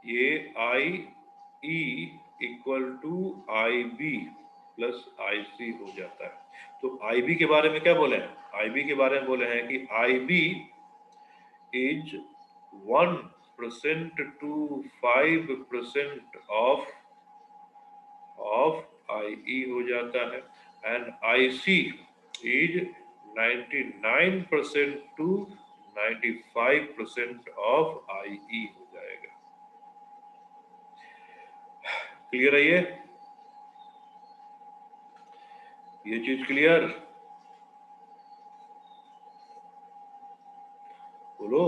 ये I E equal to I B plus I C हो जाता है। तो आई बी के बारे में क्या बोले हैं? आई बी के बारे में बोले हैं कि I B is 1% to 5% of I E हो जाता है, and I C is 99% to 95% of I E हो जाएगा। क्लियर है ये चीज क्लियर? बोलो।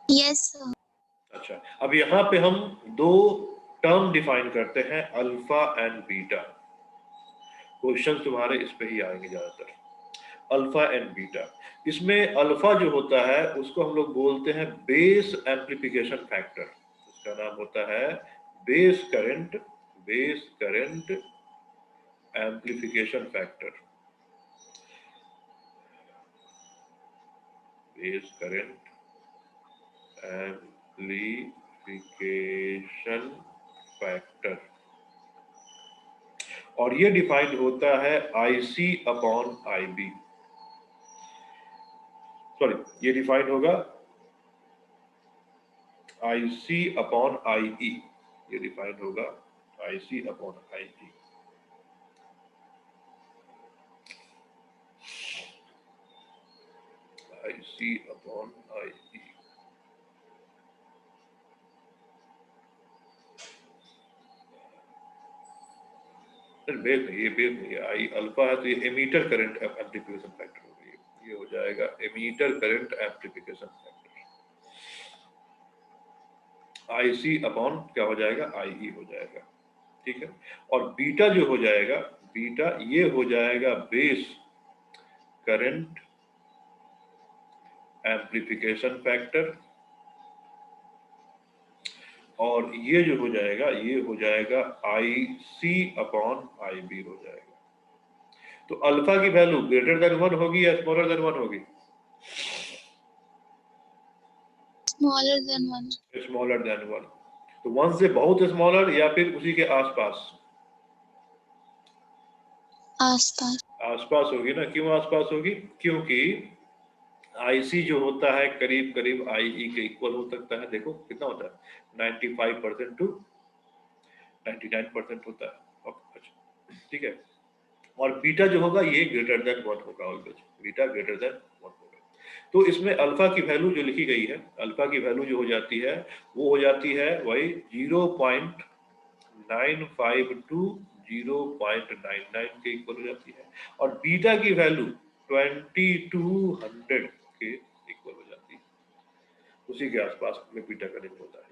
Yes sir. अच्छा, अब यहाँ पे हम दो टर्म डिफाइन करते हैं, अल्फा एंड बीटा। क्वेश्चन तुम्हारे इस पे ही आएंगे ज्यादातर, अल्फा एंड बीटा। इसमें अल्फा जो होता है उसको हम लोग बोलते हैं बेस एम्प्लीफिकेशन फैक्टर। उसका नाम होता है base current amplification factor, base current amplification factor. और ये डिफाइंड होता है IC अपॉन IB। सॉरी, ये डिफाइंड होगा IC अपॉन IE। ये डिफाइंड होगा IC upon IE। IC upon IE। Base नहीं, ये बेस नहीं है। आई अल्फा है तो ये एमीटर करंट एम्प्लीफिकेशन फैक्टर हो गई, ये हो जाएगा emitter current amplification factor. IC upon क्या हो जाएगा? IE हो जाएगा। ठीक है। और बीटा जो हो जाएगा, बीटा ये हो जाएगा बेस करंट एम्प्लीफिकेशन फैक्टर, और ये जो हो जाएगा ये हो जाएगा IC अपॉन IB हो जाएगा। तो अल्फा की वैल्यू ग्रेटर देन 1 होगी या स्मॉलर देन 1 होगी? Smaller than 1। Smaller than 1। तो 1 से बहुत स्मॉलर या फिर उसी के आसपास? आसपास। आसपास होगी ना। क्यों आसपास होगी? क्योंकि IC जो होता है करीब करीब IE के इक्वल हो सकता है। देखो कितना होता है, 95% टू 99% होता है। अच्छा, ठीक है। और बीटा जो होगा ये ग्रेटर देन 1 होगा, ऑलवेज बीटा ग्रेटर देन 1 होगा। तो इसमें अल्फा की वैल्यू जो लिखी गई है, अल्फा की वैल्यू जो हो जाती है वो हो जाती है वही 0.95 टू 0.99 के इक्वल हो जाती है, और बीटा की वैल्यू 2200 के इक्वल हो जाती है। उसी के आसपास में बीटा का रेंज होता है।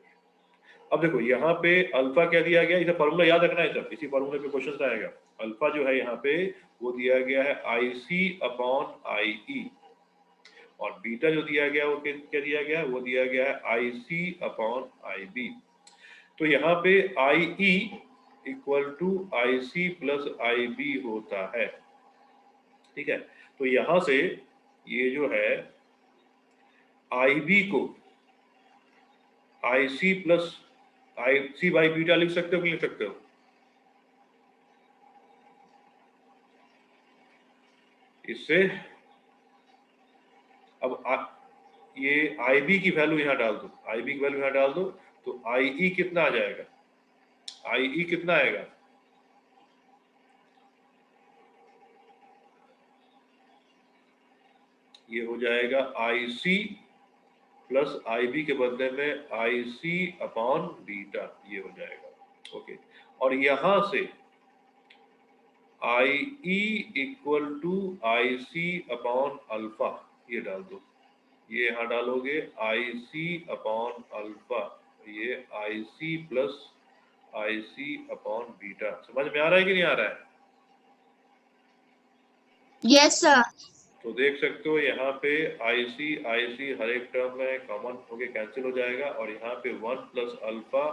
अब देखो यहाँ पे अल्फा क्या दिया गया, इसे फॉर्मूला याद रखना है सब, इसी फॉर्मूले पे क्वेश्चन आएगा। अल्फा जो है यहाँ पे वो दिया गया है IC अपॉन IE, और बीटा जो दिया गया वो क्या दिया गया है? वो दिया गया है IC अपॉन IB। तो यहाँ पे IE equal to IC plus IB होता है। ठीक है। तो यहां से ये जो है IB को IC plus IC by beta लिख सकते हो कि लिख सकते हो? इससे अब ये IB की वैल्यू यहाँ डाल दो, IB की वैल्यू यहाँ डाल दो, तो IE कितना आ जाएगा? IE कितना आएगा? ये हो जाएगा IC प्लस IB के बदले में IC अपॉन बीटा, ये हो जाएगा। ओके। और यहां से IE equal to IC upon alpha, ये डाल दो। ये यहाँ डालोगे IC अपॉन अल्फा, ये IC plus IC upon beta. समझ में आ रहा है कि नहीं आ रहा है? Yes sir. तो देख सकते हो यहाँ पे IC हर एक टर्म में कॉमन होके कैंसिल हो जाएगा, और यहाँ पे 1 plus alpha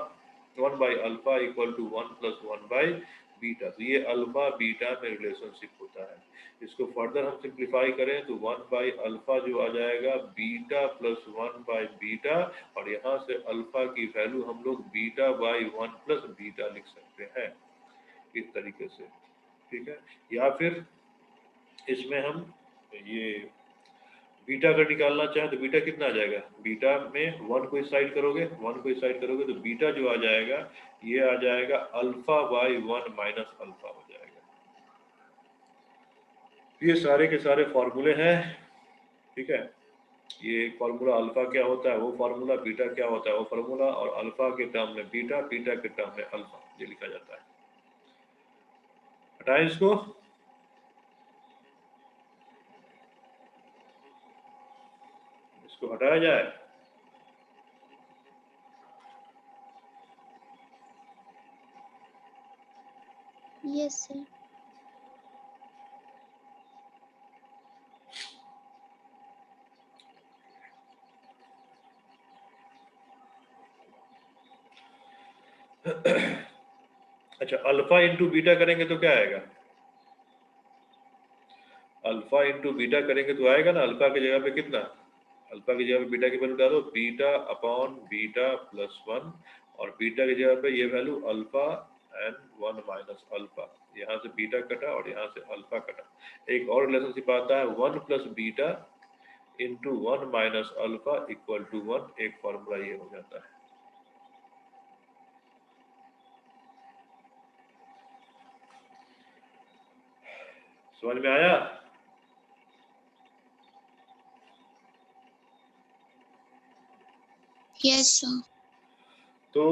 1 by alpha equal to 1 plus 1 by beta. तो ये अल्फा बीटा में रिलेशनशिप होता है। इसको फर्दर हम सिंप्लीफाई करें तो 1 बाई अल्फा जो आ जाएगा बीटा प्लस 1 बाई बीटा, और यहाँ से अल्फा की वैल्यू हम लोग बीटा बाई 1 प्लस बीटा लिख सकते हैं इस तरीके से, ठीक है। या फिर इसमें हम ये बीटा अगर निकालना चाहें तो बीटा कितना आ जाएगा, बीटा में 1 को इस साइड करोगे, 1 को इस साइड करोगे तो बीटा जो आ जाएगा ये आ जाएगा अल्फा बाई 1 माइनस अल्फा हो जाएगा। ये सारे के सारे फॉर्मूले हैं, ठीक है। ये फॉर्मूला अल्फा क्या होता है वो फॉर्मूला, बीटा क्या होता है वो फॉर्मूला, और अल्फा के टर्म में बीटा, बीटा के टर्म में अल्फा, ये लिखा जाता है। हटाएं इसको, इसको हटाया जाए। Yes, sir. अच्छा, अल्फा इंटू बीटा करेंगे तो क्या आएगा, अल्फा इंटू बीटा करेंगे तो आएगा ना, अल्फा की जगह पे कितना, अल्फा की जगह पे बीटा की वैल्यू डालो, बीटा अपॉन बीटा प्लस 1, और बीटा की जगह पे ये value alpha and 1 minus alpha, यहाँ से बीटा कटा और यहाँ से अल्फा कटा। एक और रिलेशनशिप आता है 1 plus beta into 1 minus alpha equal to 1, एक फॉर्मूला ये हो जाता है। समझ में आया? Yes, sir. तो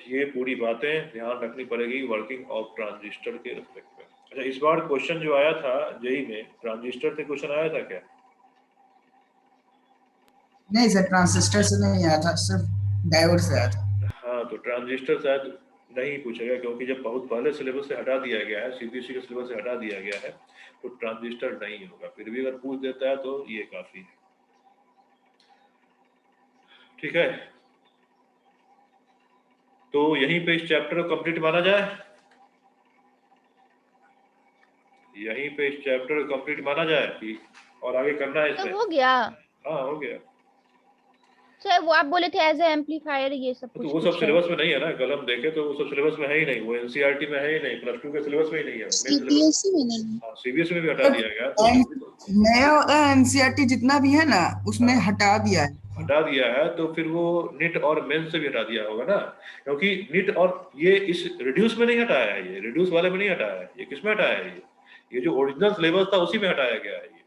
ये पूरी बातें ध्यान रखनी पड़ेगी वर्किंग ऑफ ट्रांजिस्टर के रिस्पेक्ट में। अच्छा, इस बार क्वेश्चन जो आया था जेई में, ट्रांजिस्टर से क्वेश्चन आया था क्या? नहीं सर, ट्रांजिस्टर से नहीं आया था, सिर्फ डायोड से आया था। हाँ, तो ट्रांजिस्टर शायद नहीं पूछेगा, क्योंकि जब बहुत पहले सिलेबस से हटा दिया गया है, सीबीएसई के सिलेबस से हटा दिया गया है, तो ट्रांजिस्टर नहीं होगा। फिर भी अगर पूछ देता है तो ये काफी है, ठीक है। तो यहीं पे इस चैप्टर को कंप्लीट माना जाए, यहीं पे इस चैप्टर को कंप्लीट माना जाए कि और आगे करना है तो इसमें? हो गया हाँ, हो गया। सर, वो आप बोले थे एज ए एम्पलीफायर ये सब तो कुछ वो सब कुछ है। सिलेबस में नहीं है ना, कल हम देखे तो वो सब सिलेबस में है ही नहीं, वो एनसीईआरटी में है ही नहीं, प्लस 2 के सिलेबस में ही नहीं है, मेन सिलेबस। CBSE में नहीं। हाँ, सीबीएसई में भी हटा दिया गया तो नया एनसीईआरटी जितना भी है ना उसमें हटा दिया है। हटा दिया है, तो फिर वो निट और मेंस से भी हटा दिया होगा ना, क्योंकि निट और ये इस रिड्यूस में नहीं हटाया है, ये रिड्यूस वाले में नहीं हटाया है, ये किसमें हटाया है, ये जो ओरिजिनल सिलेबस था उसी में हटाया गया है ये।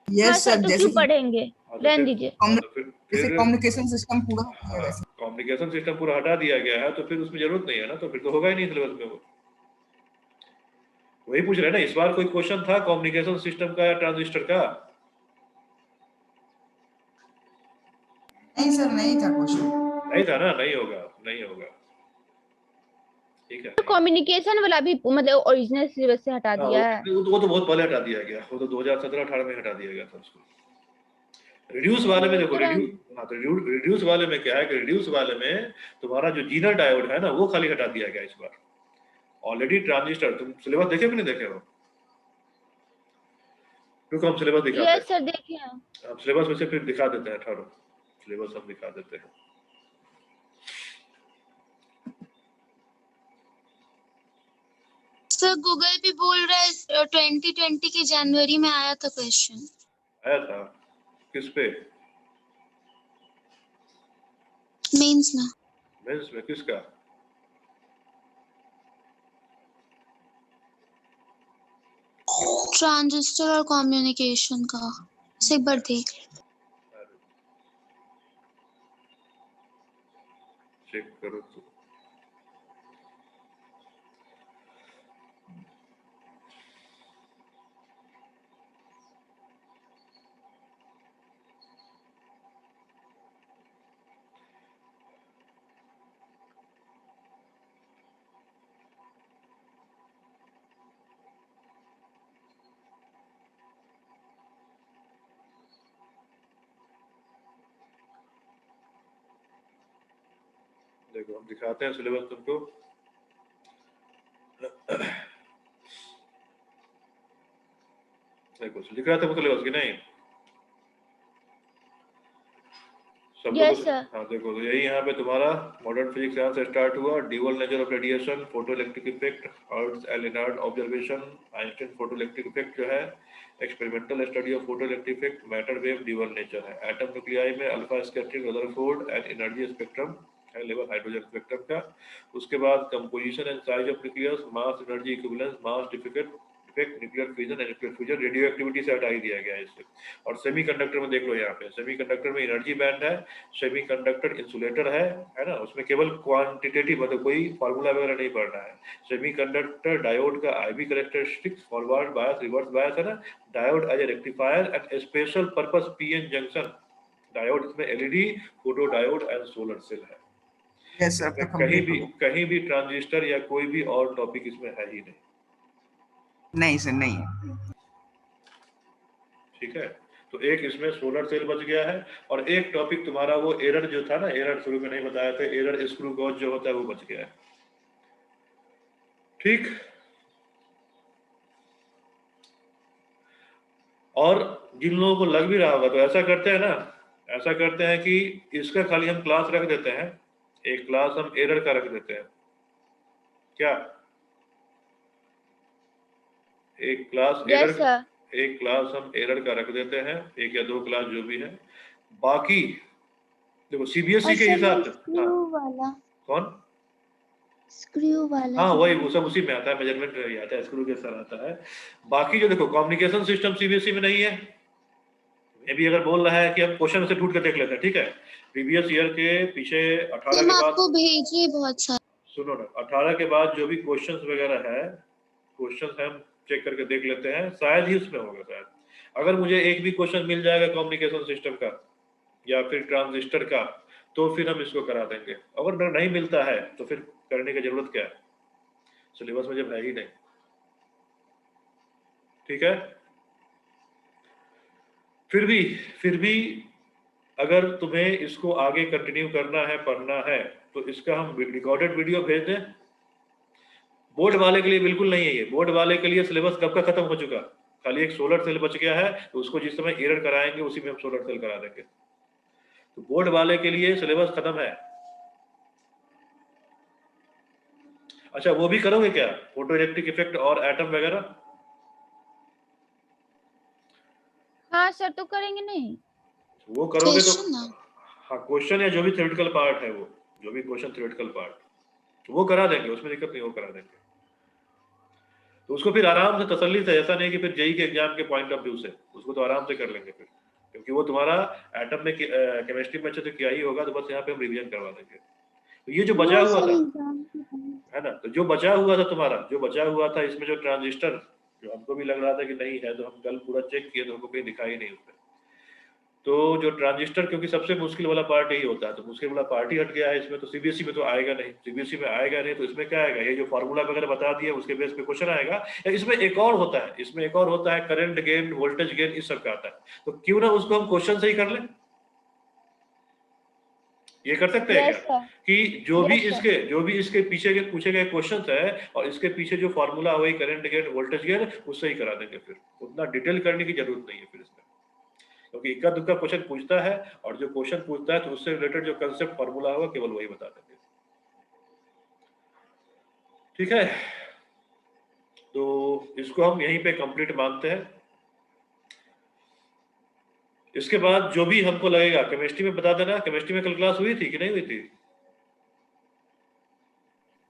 हाँ यस सर, सर, तो जैसे क्यों पढ़ेंगे, हाँ, तो रहने फिर दीजिए। हाँ, तो जैसे फिर कम्युनिकेशन सिस्टम पूरा हो गया हाँ, वैसे। कम्युनिकेशन सिस्टम पूरा हटा दिया गया है, तो फिर उसमें जरूरत नहीं है ना, तो फिर तो होगा ही नहीं सिलेबस में वो। वही पूछ रहे हैं ना, इस बार कोई क्वेश्चन था कम्युनिकेशन सिस्टम का या ट्रांजिस्टर का? नहीं सर, नहीं था क्वेश्चन। नहीं था ना, नहीं होगा, नहीं होगा, ठीक है। तो कम्युनिकेशन वाला भी मतलब ओरिजिनल सिलेबस से हटा हाँ, दिया है। वो तो बहुत पहले हटा दिया गया, वो तो 2017-18 में हटा दिया गया था उसको। रिड्यूस वाले में देखो, तो रिड्यूस, हाँ, तो रिड्यूस वाले में क्या है कि रिड्यूस वाले में तुम्हारा जो जीनर डायोड है ना वो खाली हटा दिया गया इस बार। ऑलरेडी ट्रांजिस्टर, तुम सिलेबस देखे कि नहीं देखे हो? क्योंकि हम सिलेबस दिखाते यस सर, देखे हैं। हैं, हम सिलेबस में से फिर दिखा देते हैं, ठहरो, सिलेबस हम दिखा देते हैं। सर गूगल भी बोल रहा है 2020 के जनवरी में आया था क्वेश्चन। आया था किस पे? मेंस में। मेंस में किसका? ट्रांजिस्टर और कम्युनिकेशन का, इसे एक बार देख। चेक करो तो। देखो हम दिखाते हैं सिलेबस तुमको। देखो लिख रहा था वो सिलेबस की नहीं सब Yes, लोग। sir. हाँ देखो तो यही यहाँ पे तुम्हारा मॉडर्न फिजिक्स यहाँ से स्टार्ट हुआ, dual nature of radiation, photo electric effect, hertz and Lennard observation, Einstein photo electric effect जो है, experimental study of photo electric effect, matter wave dual nature है, एटम न्यूक्लियाई में alpha scattering, Rutherford and energy spectrum है level hydrogen spectrum का। उसके बाद composition and size of nucleus, mass energy equivalence, mass difficult effect, nuclear fission and nuclear fusion, radio activity से हटा ही दिया गया है इससे। और सेमीकंडक्टर में देख लो यहाँ पे, सेमीकंडक्टर में एनर्जी बैंड है, सेमीकंडक्टर इंसुलेटर है ना, उसमें केवल क्वांटिटेटिव मतलब कोई फार्मूला वगैरह नहीं पढ़ना है। सेमीकंडक्टर डायोड का IV characteristics, forward bias, reverse bias है ना, diode as a rectifier and special purpose PN junction diode, इसमें LED, photo diode and solar cell है। यस सर, इसमें तो कंप्लीट हो गया। कहीं भी ट्रांजिस्टर या कोई भी और टॉपिक इसमें है ही नहीं। नहीं सर, नहीं है। ठीक है, तो एक इसमें सोलर सेल बच गया है, और एक टॉपिक तुम्हारा वो एरर जो था ना, एरर शुरू में नहीं बताया था, एरर स्क्रू गॉज जो होता है वो बच गया है। ठीक, और जिन लोगों को लग भी रहा होगा तो ऐसा करते हैं ना, ऐसा करते हैं कि इसका खाली हम क्लास रख देते हैं, एक क्लास हम एरर का रख देते हैं, क्या एक क्लास Yes, एरर, sir. एक क्लास हम एरर का रख देते हैं, एक या दो क्लास जो भी है। बाकी देखो सीबीएसई के हिसाब से, स्क्रू वाला, कौन, स्क्रू वाला हाँ जो वही है। वो सब उसी में आता है, मेजरमेंट में आता है, स्क्रू के साथ आता है। बाकी जो देखो कम्युनिकेशन सिस्टम सीबीएसई में नहीं है, ये भी अगर बोल रहा है कि हम क्वेश्चन से ढूंढ कर देख लेते हैं, ठीक है, प्रीवियस ईयर के पीछे 18 हम के बाद, आपको भेजिए बहुत सारे। सुनो ना, 18 के बाद जो भी क्वेश्चंस वगैरह है, क्वेश्चंस हम चेक करके देख लेते हैं, शायद ही उसमें होगा शायद। अगर मुझे एक भी क्वेश्चन मिल जाएगा कम्युनिकेशन सिस्टम का या फिर ट्रांजिस्टर का, तो फिर हम इसको करा देंगे। अगर नहीं मिलता है तो फिर करने की जरूरत क्या है, सिलेबस में जब है ही नहीं। ठीक है, फिर भी अगर तुम्हें इसको आगे कंटिन्यू करना है, पढ़ना है, तो इसका हम रिकॉर्डेड वीडियो भेज दें। बोर्ड वाले के लिए बिल्कुल नहीं है ये, बोर्ड वाले के लिए सिलेबस कब का खत्म हो चुका, खाली एक सोलर सेल बच गया है, तो उसको जिस समय एरर कराएंगे उसी में हम सोलर सेल करा देंगे। तो बोर्ड वाले के लिए सिलेबस खत्म है। अच्छा वो भी करोगे क्या, फोटो इलेक्ट्रिक इफेक्ट और एटम वगैरह? हाँ सर, तो करेंगे नहीं? वो करोगे तो क्वेश्चन ना, हाँ क्वेश्चन या जो भी थ्योरेटिकल पार्ट है, वो जो भी क्वेश्चन थ्योरेटिकल पार्ट वो करा देंगे, उसमें दिक्कत नहीं, वो करा देंगे। तो उसको फिर आराम से तसल्ली से, ऐसा नहीं कि फिर जेई के एग्जाम के पॉइंट ऑफ व्यू से, उसको तो आराम से कर लेंगे फिर, क्योंकि वो तुम्हारा एटम में केमिस्ट्री में अच्छे से किया ही होगा, तो बस यहाँ पे हम रिवीजन करवा देंगे। तो ये जो बचा हुआ था है ना, तो जो बचा हुआ था तुम्हारा, जो बचा हुआ था इसमें जो ट्रांजिस्टर, जो हमको भी लग रहा था कि नहीं है, तो हम कल पूरा चेक किए तो हमको कहीं दिखाई नहीं उसमें। तो जो ट्रांजिस्टर, क्योंकि सबसे मुश्किल वाला पार्ट यही होता है, तो मुश्किल वाला पार्ट ही हट गया है इसमें, तो सीबीएसई में तो आएगा नहीं, सीबीएसई में आएगा नहीं, तो इसमें क्या आएगा, ये जो फार्मूला वगैरह बता दिया उसके बेस पे क्वेश्चन आएगा। या इसमें एक और होता है, इसमें एक और होता है, करंट गेन, वोल्टेज गेन, इस सब का आता है, तो क्यों ना उसको हम क्वेश्चन से ही कर लें। ये कर सकते हैं Yes, क्या, sir. कि जो भी इसके पीछे के पूछे गए क्वेश्चंस है और इसके पीछे जो फार्मूला वही करंट गेन, वोल्टेज गेन, उससे ही करा देंगे, फिर उतना डिटेल करने की जरूरत नहीं है फिर इसमें, क्योंकि इक्का दुक्का क्वेश्चन पूछता है, और जो क्वेश्चन पूछता है तो उससे रिलेटेड जो कंसेप्ट फार्मूला होगा केवल वही बता देंगे। ठीक है, तो इसको हम यहीं पे कंप्लीट मानते हैं। इसके बाद जो भी हमको लगेगा केमिस्ट्री में बता देना। केमिस्ट्री में कल क्लास हुई थी कि नहीं हुई थी?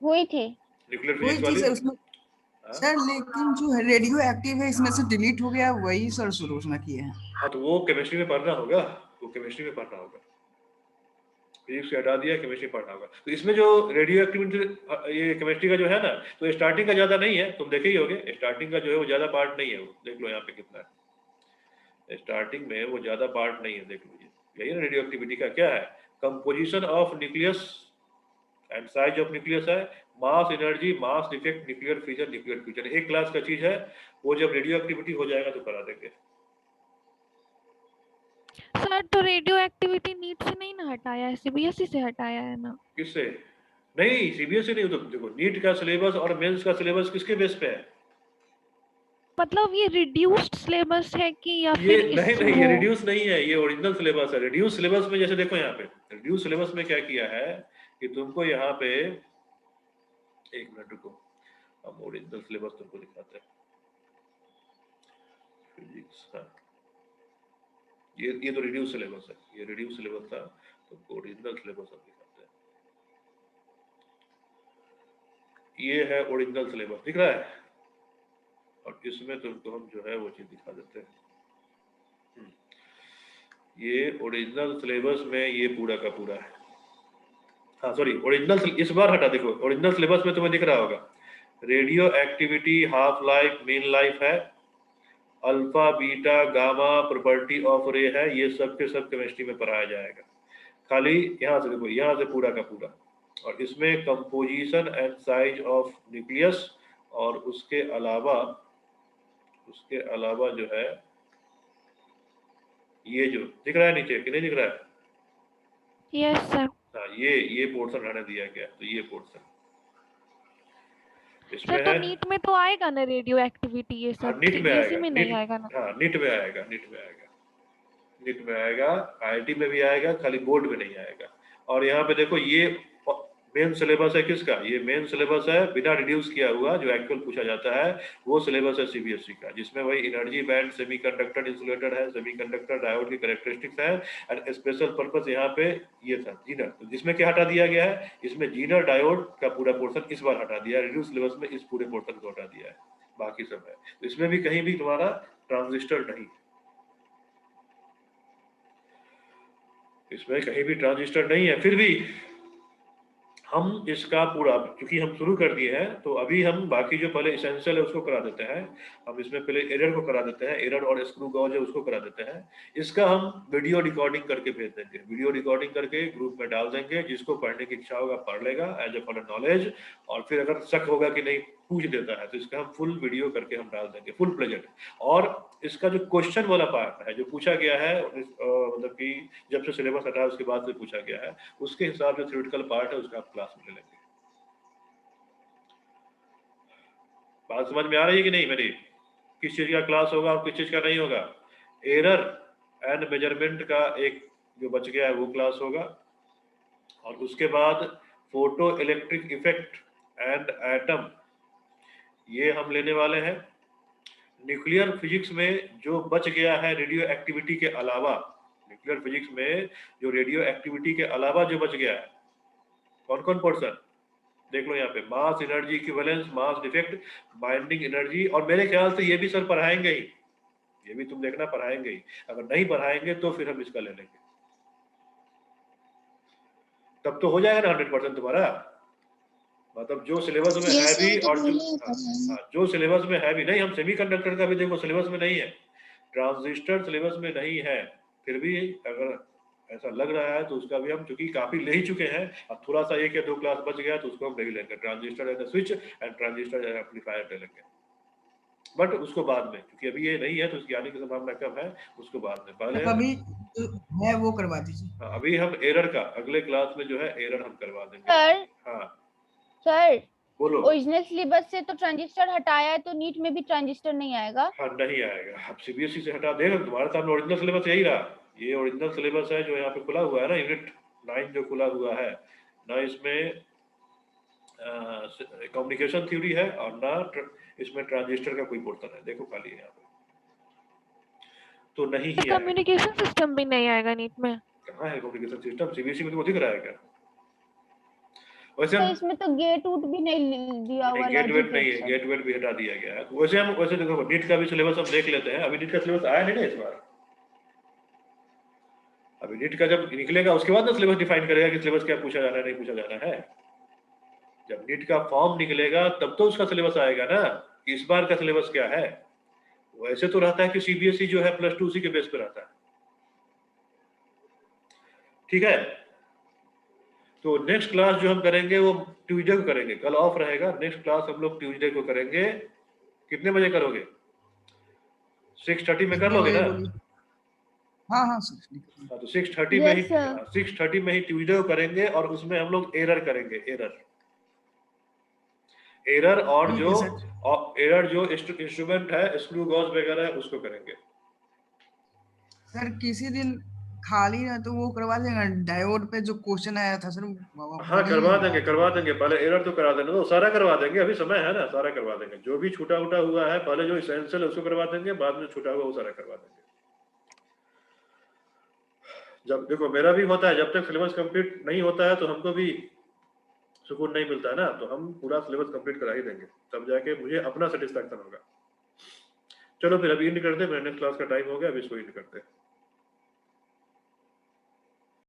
हुई थी। न्यूक्लियर वही फिजिक्स थी वाली? सर उसमें। हाँ? सर लेकिन जो है रेडियो एक्टिव है इसमें से डिलीट हो गया, वही सर शुरू उसमें किए हैं। हाँ तो वो केमिस्ट्री में पढ़ना होगा, वो केमिस्ट्री में पढ़ना होगा, फिजिक्स से हटा दिया, केमिस्ट्री पढ़ना होगा। तो इसमें जो रेडियो एक्टिविटी ये केमिस्ट्री का जो है ना, तो स्टार्टिंग का ज्यादा नहीं है, तुम देखे ही होगे, स्टार्टिंग का जो है वो ज्यादा पार्ट नहीं है, वो देख लो यहाँ पे कितना है, स्टार्टिंग में वो ज्यादा पार्ट नहीं है, देख लो यही रेडियो एक्टिविटी का क्या है, composition of nucleus and size of nucleus है, mass energy, mass defect, nuclear fission, nuclear fusion, एक क्लास का चीज है, वो जब रेडियो एक्टिविटी हो जाएगा तो करा देंगे। सर तो रेडियो एक्टिविटी नीट से नहीं ना हटाया है, सीबीएसई से हटाया है ना? किससे? नहीं सीबीएसई नहीं, तो देखो नीट का सिलेबस और मेंस का सिलेबस किसके बेस पे है, मतलब ये रिड्यूस्ड सिलेबस है कि या ये फिर नहीं इस नहीं, ये वो रिड्यूस नहीं है, ये ओरिजिनल सिलेबस है। रिड्यूस सिलेबस में जैसे देखो यहाँ पे रिड्यूस सिलेबस में क्या किया है कि तुमको यहाँ पे, एक मिनट रुको, हम ओरिजिनल सिलेबस तुमको दिखाते हैं। फिजिक्स, हाँ, ये तो रिड्यूस सिलेबस है, ये रिड्यूस सिलेबस था, तुमको ओरिजिनल सिलेबस हम दिखाते हैं। ये है ओरिजिनल सिलेबस, दिख रहा है, और इसमें तुमको हम जो है वो चीज दिखा देते हैं। ये ओरिजिनल सिलेबस में ये पूरा का पूरा है। हाँ सॉरी, ओरिजिनल इस बार हटा, देखो ओरिजिनल सिलेबस में तुम्हें दिख रहा होगा radioactivity, half life, mean life है, alpha beta gamma, property of ray है, ये सब के सब केमिस्ट्री में पढ़ाया जाएगा। खाली यहाँ से देखो, यहाँ से पूरा का पूरा, और इसमें composition and size of nucleus, और उसके अलावा जो है ये जो दिख रहा है नीचे कि नहीं दिख रहा है, यस सर। हाँ ये पोर्शन रहने दिया गया, तो ये पोर्शन इसमें सर तो है। नीट में तो आएगा ना रेडियो एक्टिविटी ये हाँ सब, नीट में सीबीएसई आएगा, में नहीं आएगा ना? हाँ नीट में आएगा, नीट में आएगा, आईआईटी में भी आएगा, खाली बोर्ड में नहीं आएगा। और यहाँ पे देखो ये मेन सिलेबस है किसका, ये मेन सिलेबस है बिना रिड्यूस किया हुआ, जो एक्चुअल पूछा जाता है वो सिलेबस है सीबीएसई का, जिसमें वही एनर्जी बैंड, सेमीकंडक्टर इंसुलेटर है, सेमीकंडक्टर डायोड की कैरेक्टरिस्टिक्स है, एंड स्पेशल पर्पस यहाँ पे ये था जीनर, तो जिसमें क्या हटा दिया गया है, इसमें जीनर डायोड का पूरा पोर्शन इस बार हटा दिया है, रिड्यूस सिलेबस में इस पूरे पोर्शन को हटा दिया है, बाकी सब है। तो इसमें भी कहीं भी तुम्हारा ट्रांजिस्टर नहीं, इसमें कहीं भी ट्रांजिस्टर नहीं है। फिर भी हम इसका पूरा, क्योंकि हम शुरू कर दिए हैं, तो अभी हम बाकी जो पहले इसेंशियल है उसको करा देते हैं। हम इसमें पहले एरर को करा देते हैं, एरर और स्क्रू गॉज है उसको करा देते हैं। इसका हम वीडियो रिकॉर्डिंग करके भेज देंगे, वीडियो रिकॉर्डिंग करके ग्रुप में डाल देंगे, जिसको पढ़ने की इच्छा होगा पढ़ लेगा एज ए फॉर नॉलेज, और फिर अगर शक होगा कि नहीं पूछ देता है तो इसका हम फुल वीडियो करके हम डाल देंगे, फुल प्लेजेंट। और इसका जो क्वेश्चन वाला पार्ट है जो पूछा गया है, मतलब कि जब से सिलेबस हटा उसके बाद से पूछा गया है, उसके हिसाब से थ्योरेटिकल पार्ट है उसका आप क्लास में ले लेंगे। बात समझ में आ रही है कि नहीं मेरी, किस चीज का क्लास होगा और किस चीज का नहीं होगा। एरर एंड मेजरमेंट का एक जो बच गया है वो क्लास होगा, और उसके बाद photo electric effect and atom ये हम लेने वाले हैं। न्यूक्लियर फिजिक्स में जो बच गया है रेडियो एक्टिविटी के अलावा, न्यूक्लियर फिजिक्स में जो रेडियो एक्टिविटी के अलावा जो बच गया है, कौन कौन पोर्शन देख लो यहाँ पे, mass energy equivalence, mass defect, binding energy, और मेरे ख्याल से ये भी सर पढ़ाएंगे ही, ये भी तुम देखना पढ़ाएंगे ही, अगर नहीं पढ़ाएंगे तो फिर हम इसका ले लेंगे, तब तो हो जाएगा ना 100% तुम्हारा। मतलब जो सिलेबस में है भी, और जो सिलेबस में है भी नहीं, हम सेमीकंडक्टर का भी देखो सिलेबस में नहीं है, ट्रांजिस्टर सिलेबस में नहीं है, फिर भी अगर ऐसा लग रहा है तो उसका भी हम चूंकि काफी ले ही चुके हैं, अब थोड़ा सा 1 या 2 क्लास बच गया तो उसको हम नहीं लेंगे, transistor and switch and transistor and amplifier ले लेंगे, बट उसको बाद में, क्योंकि अभी ये नहीं है तो उसकी आने की संभावना कम है, उसको बाद में, पहले अभी जो है वो करवा दीजिए। हाँ, अभी हम एरर का अगले क्लास में जो है एरर हम करवा देंगे। सर हाँ सर बोलो। ओरिजिनल सिलेबस से तो ट्रांजिस्टर हटाया है, तो नीट में भी ट्रांजिस्टर नहीं आएगा? हाँ नहीं आएगा, अब सीबीएसई से हटा देगा, तुम्हारे सामने ओरिजिनल सिलेबस यही रहा, ये ओरिजिनल सिलेबस है जो यहाँ पे खुला हुआ है ना, यूनिट 9 जो खुला हुआ है ना, इसमें कम्युनिकेशन थ्योरी है और ना इसमें ट्रांजिस्टर का कोई पोर्शन है, देखो खाली है यहाँ पे, तो नहीं ही कम्युनिकेशन सिस्टम भी नहीं आएगा नीट में? कहाँ है कम्युनिकेशन सिस्टम, सीबीएसई में तुमको दिख रहा है क्या? वैसे तो इसमें तो गेट उट भी नहीं दिया हुआ, गेट वेट नहीं है, गेट वेट भी हटा दिया गया है। वैसे हम वैसे देखो नीट का भी सिलेबस हम देख लेते हैं, अभी नीट का सिलेबस आया नहीं ना इस बार, अभी नीट का जब निकलेगा उसके बाद ना सिलेबस डिफाइन करेगा कि सिलेबस क्या पूछा जाना है नहीं पूछा जाना है, जब नीट का फॉर्म निकलेगा तब तो उसका सिलेबस आएगा ना, इस बार का सिलेबस क्या है। वैसे तो रहता है कि सीबीएसई जो है +2 उसी के बेस पे रहता है, ठीक है। तो नेक्स्ट क्लास जो हम करेंगे वो ट्यूसडे को करेंगे, कल ऑफ रहेगा, नेक्स्ट क्लास हम लोग ट्यूसडे को करेंगे। कितने बजे करोगे? 6:30 में कर लोगे ना? हाँ हाँ तो 6:30 में ही, Yes, sir. 6:30 में ही ट्यूसडे को करेंगे, और उसमें हम लोग एरर करेंगे, एरर एरर और ठीक जो है सर। एरर जो इंस्ट्रूमेंट है, स्क्रू गॉज वगैरह है, उसको करेंगे। सर किसी दिन खाली ना तो वो करवा देगा, डायोड पे जो क्वेश्चन आया था सर, हाँ वही करवा देंगे, आज करवा देंगे। पहले एरर तो करा देना, तो सारा करवा देंगे, अभी समय है ना, सारा करवा देंगे। जो भी छूटा उटा हुआ है, पहले जो इसेंशियल है उसको करवा देंगे, बाद में छूटा हुआ वो सारा करवा देंगे। जब देखो मेरा भी होता है, जब तक सिलेबस कंप्लीट नहीं होता है तो हमको भी सुकून नहीं मिलता है ना, तो हम पूरा सिलेबस कंप्लीट करा ही देंगे, तब जाके मुझे अपना सेटिस्फैक्शन होगा। चलो फिर अभी एंड करते हैं, मेरे नेक्स्ट क्लास का टाइम हो गया, अभी इसको एंड करते हैं।